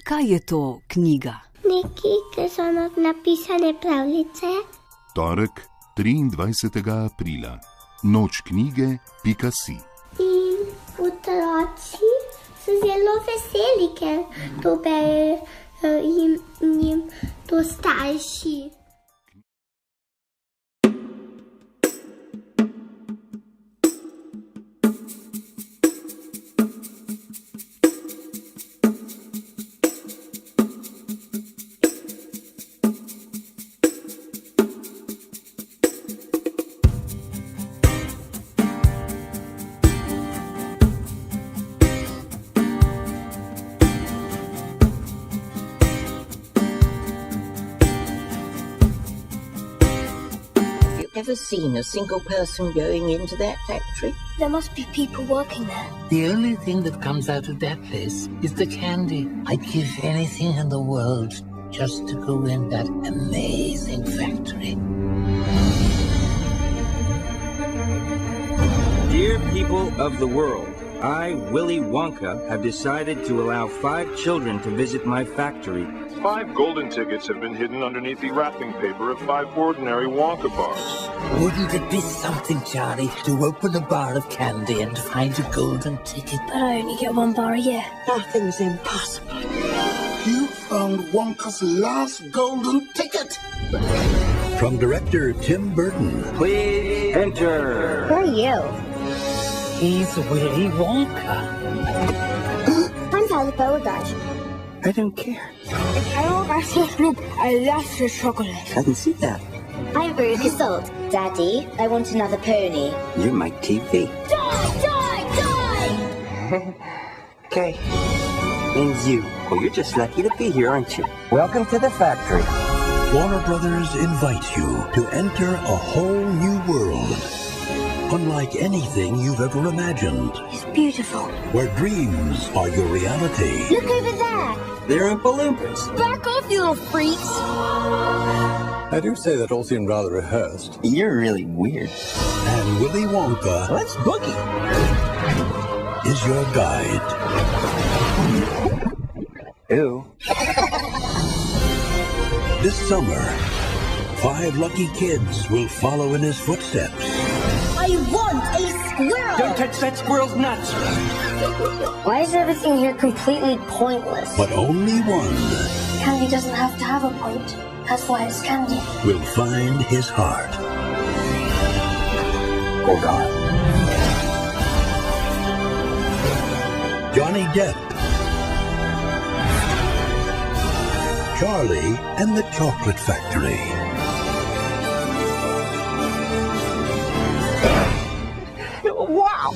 Kaj je to knjiga? Neki, ki so napisane pravljice. Torek, 23. aprila. Noč knjige.si. In otroci so zelo veseli, ker to berejo jim to starši. Ever seen a single person going into that factory? There must be people working there. The only thing that comes out of that place is the candy. I'd give anything in the world just to go in that amazing factory. Dear people of the world, I, Willy Wonka, have decided to allow 5 children to visit my factory. 5 golden tickets have been hidden underneath the wrapping paper of 5 ordinary Wonka bars. Wouldn't it be something, Charlie, to open a bar of candy and find a golden ticket? But I only get 1 bar a year. Nothing's impossible. You found Wonka's last golden ticket! From director Tim Burton. Please enter. Who are you? He's Willy Wonka. I'm Tyler Beauregard. I don't care. I love the chocolate. I can see that. I'm Veruca Salt. Daddy, I want another pony. You're my TV. Die! Okay. And you. Well, you're just lucky to be here, aren't you? Welcome to the factory. Warner Brothers invites you to enter a whole new world. Unlike anything you've ever imagined. It's beautiful. Where dreams are your reality. Look over there. They're Oompa Loompas. Back off, you little freaks. I do say that all seemed rather rehearsed. You're really weird. And Willy Wonka Let's boogie. is your guide. Ew. This summer, 5 lucky kids will follow in his footsteps. I want a squirrel. Don't touch that squirrel's nuts. Why is everything here completely pointless? But only one Candy doesn't have to have a point. That's why it's candy. will find his heart. Oh, God. Johnny Depp, Charlie and the Chocolate Factory. Wow.